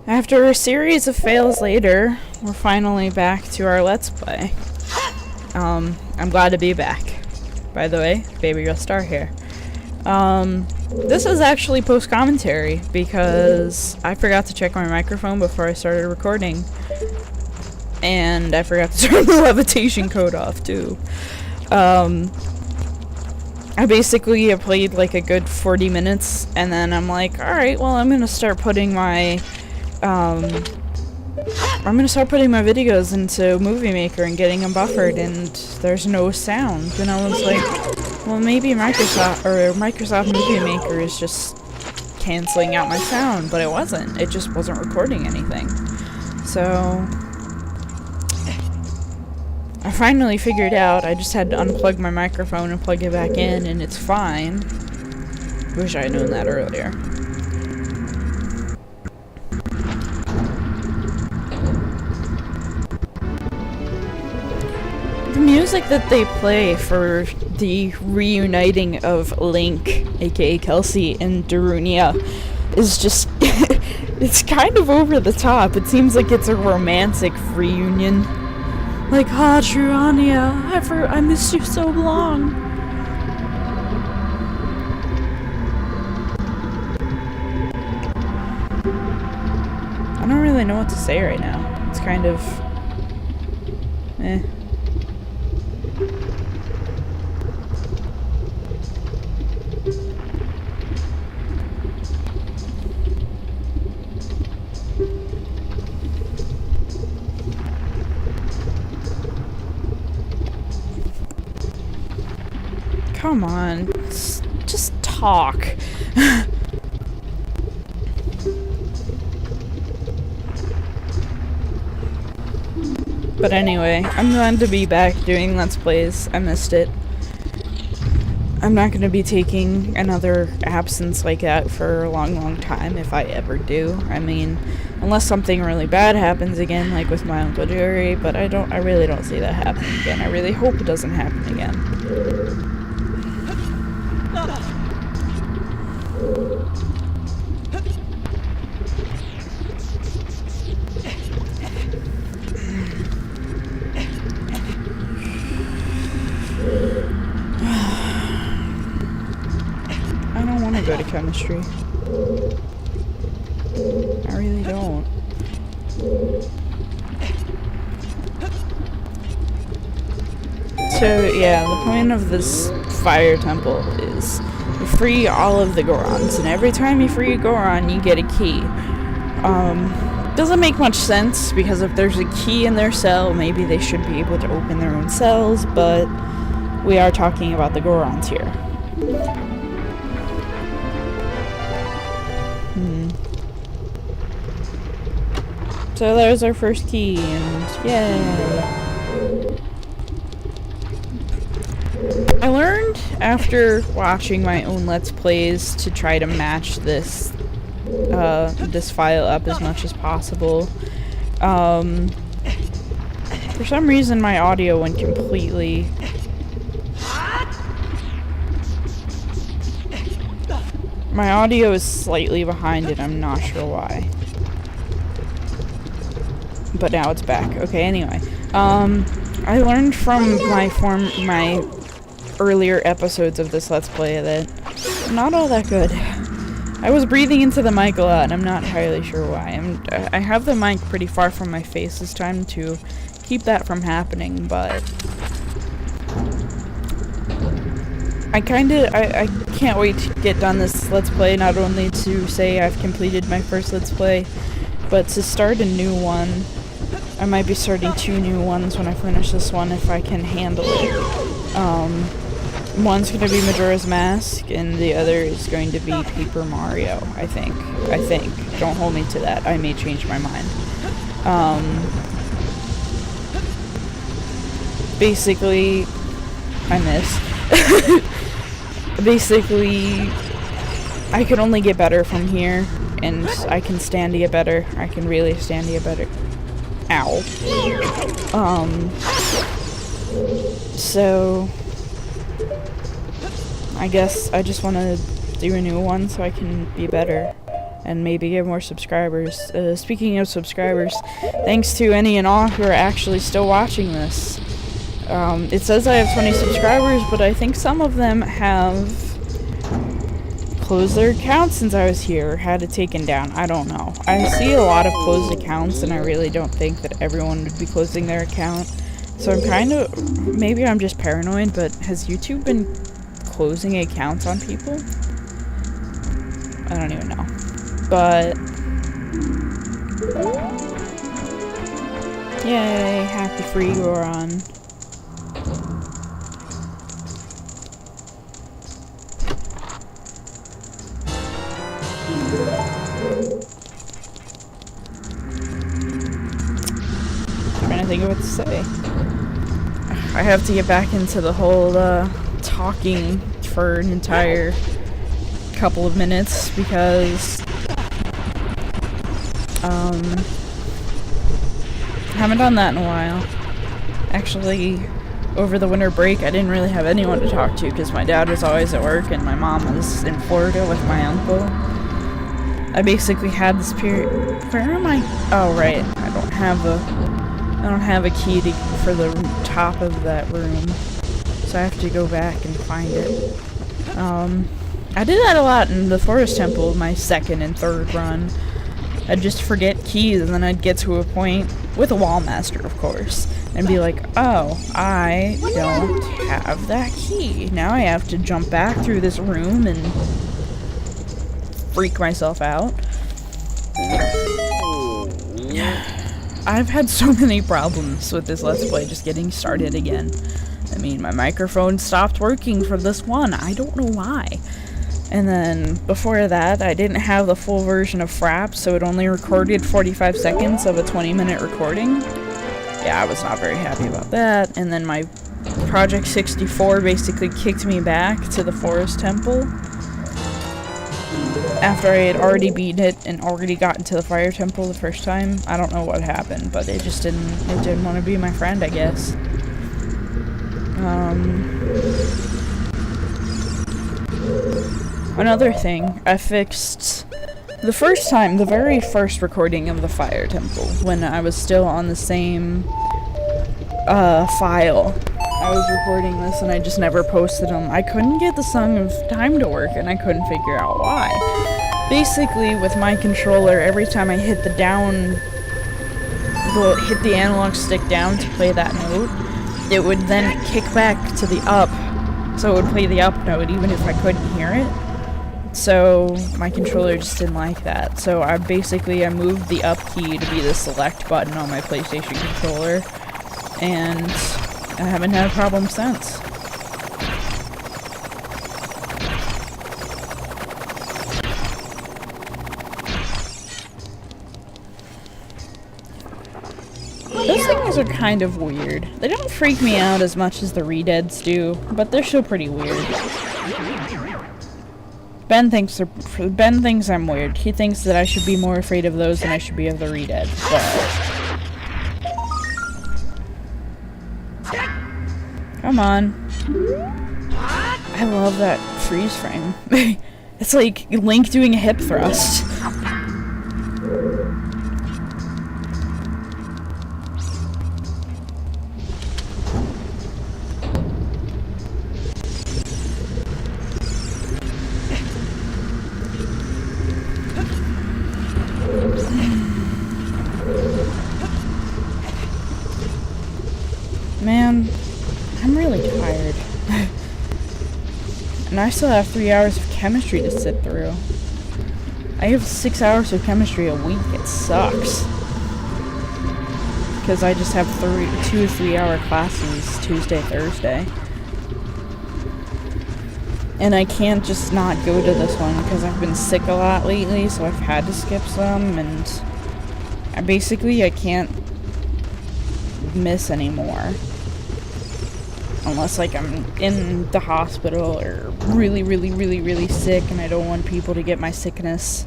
After a series of fails later, we're finally back to our Let's Play. I'm glad to be back. By the way, Baby Real Star here. This is actually post-commentary because I forgot to check my microphone before I started recording. And I forgot to turn the levitation code off, too. I basically played like a good 40 minutes, and then I'm like, alright, well, I'm gonna start putting my videos into Movie Maker and getting them buffered, and there's no sound. And I was like, well, maybe Microsoft Movie Maker is just canceling out my sound, but it wasn't. It just wasn't recording anything. So I finally figured out. I just had to unplug my microphone and plug it back in, and it's fine. Wish I had known that earlier. The music that they play for the reuniting of Link, aka Kelsey, and Darunia is just it's kind of over the top. It seems like it's a romantic reunion. Like, Darunia, I missed you so long. I don't really know what to say right now. It's kind of Come on, just talk. But anyway, I'm glad to be back doing Let's Plays. I missed it. I'm not going to be taking another absence like that for a long time, if I ever do. I mean, unless something really bad happens again, like with my Uncle Jerry, but I really don't see that happening again. I really hope it doesn't happen again. I don't want to go to chemistry. I really don't. So yeah, the point of this fire temple is you free all of the Gorons, and every time you free a Goron, you get a key. Doesn't make much sense, because if there's a key in their cell, maybe they should be able to open their own cells, but we are talking about the Gorons here. So there's our first key, and yay! I learned after watching my own Let's Plays to try to match this file up as much as possible. For some reason my audio went completely... My audio is slightly behind it, I'm not sure why. But now it's back. Okay, anyway. I learned from my earlier episodes of this Let's Play that I'm not all that good. I was breathing into the mic a lot, and I'm not entirely sure why. I have the mic pretty far from my face this time to keep that from happening, but I can't wait to get done this Let's Play, not only to say I've completed my first Let's Play, but to start a new one. I might be starting 2 new ones when I finish this one if I can handle it. One's going to be Majora's Mask, and the other is going to be Paper Mario, I think. Don't hold me to that. I may change my mind. Basically, I miss. Basically, I can only get better from here, and I can stand to get better. I can really stand to get better. Ow. So I guess I just want to do a new one so I can be better. and maybe get more subscribers. Speaking of subscribers, thanks to any and all who are actually still watching this. It says I have 20 subscribers, but I think some of them have closed their accounts since I was here, or had it taken down. I don't know. I see a lot of closed accounts, and I really don't think that everyone would be closing their account. So I'm kind of, maybe I'm just paranoid, but has YouTube been closing accounts on people? I don't even know. But yay, happy free Goron. Trying to think of what to say. I have to get back into the whole talking for an entire couple of minutes because haven't done that in a while. Actually, over the winter break, I didn't really have anyone to talk to because my dad was always at work and my mom was in Florida with my uncle. I basically had this period. Where am I? Oh, right. I don't have a key for the top of that room, so I have to go back and find it. I did that a lot in the Forest Temple, my second and third run. I'd just forget keys, and then I'd get to a point, with a wall master, of course, and be like, oh, I don't have that key. Now I have to jump back through this room and freak myself out. I've had so many problems with this Let's Play just getting started again. I mean, my microphone stopped working for this one. I don't know why. And then, before that, I didn't have the full version of Fraps, so it only recorded 45 seconds of a 20-minute recording. Yeah, I was not very happy about that. And then my Project 64 basically kicked me back to the Forest Temple after I had already beaten it and already gotten to the Fire Temple the first time. I don't know what happened, but it didn't want to be my friend, I guess. Another thing, I fixed the very first recording of the Fire Temple, when I was still on the same file. I was recording this and I just never posted them. I couldn't get the Song of Time to work and I couldn't figure out why. Basically, with my controller, every time I hit the analog stick down to play that note, it would then kick back to the up, so it would play the up note even if I couldn't hear it. So my controller just didn't like that. So I moved the up key to be the select button on my PlayStation controller, and I haven't had a problem since. Those things are kind of weird. They don't freak me out as much as the Redeads do, but they're still pretty weird. Ben thinks I'm weird. He thinks that I should be more afraid of those than I should be of the Redead, but come on. I love that freeze frame. It's like Link doing a hip thrust. Man, I'm really tired. And I still have 3 hours of chemistry to sit through. I have 6 hours of chemistry a week. It sucks. Because I just have 2 3-hour classes Tuesday, Thursday. And I can't just not go to this one because I've been sick a lot lately, so I've had to skip some, and I can't miss anymore. Unless, like, I'm in the hospital or really, really, really, really sick and I don't want people to get my sickness.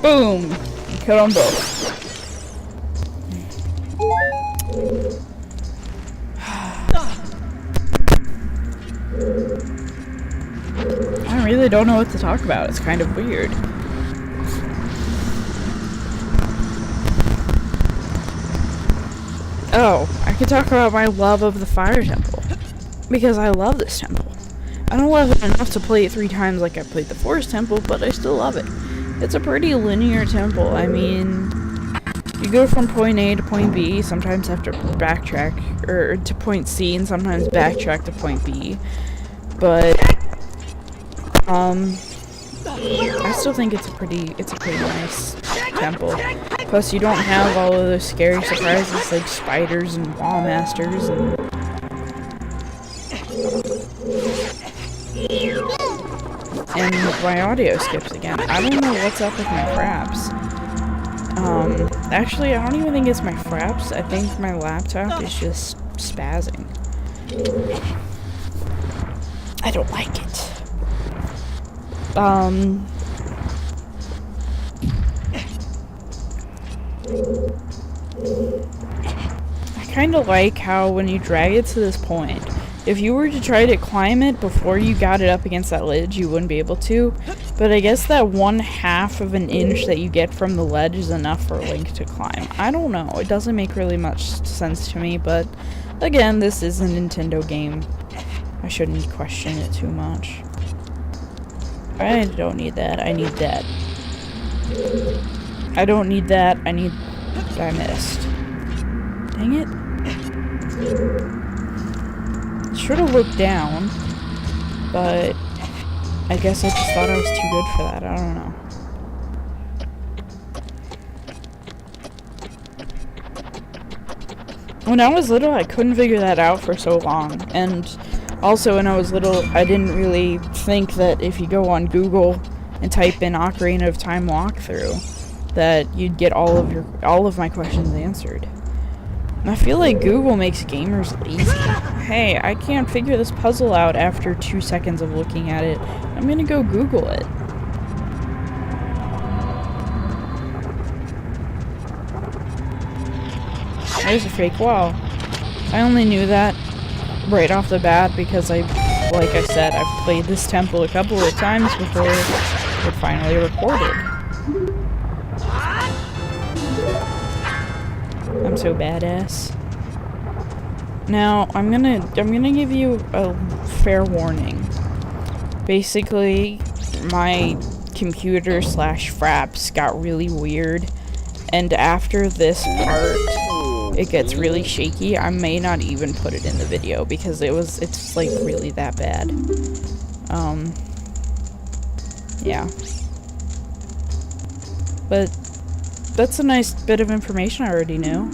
Boom! Kill them both. I really don't know what to talk about. It's kind of weird. Oh, I could talk about my love of the Fire Temple. Because I love this temple. I don't love it enough to play it 3 times like I played the Forest Temple, but I still love it. It's a pretty linear temple. I mean, you go from point A to point B, sometimes have to backtrack, or to point C, and sometimes backtrack to point B. But, I still think it's a pretty nice temple. Plus, you don't have all of those scary surprises like spiders and wall masters and my audio skips again. I don't know what's up with my fraps. Actually, I don't even think it's my fraps. I think my laptop is just spazzing. I don't like it. I kind of like how when you drag it to this point, if you were to try to climb it before you got it up against that ledge, you wouldn't be able to. But I guess that 1/2 of an inch that you get from the ledge is enough for Link to climb. I don't know. It doesn't make really much sense to me, but again, this is a Nintendo game. I shouldn't question it too much. I don't need that. I need that. I don't need that. I missed. Dang it. Should have looked down, but I guess I just thought I was too good for that. I don't know. When I was little, I couldn't figure that out for so long, and also when I was little, I didn't really think that if you go on Google and type in Ocarina of Time walkthrough, that you'd get all of my questions answered. And I feel like Google makes gamers lazy. Hey, I can't figure this puzzle out after 2 seconds of looking at it. I'm gonna go Google it. There's a fake wall. I only knew that right off the bat because like I said, I've played this temple a couple of times before it finally recorded. I'm so badass. Now, I'm gonna give you a fair warning. Basically, my computer / fraps got really weird, and after this part, it gets really shaky. I may not even put it in the video because it's like really that bad. Yeah. But that's a nice bit of information I already knew.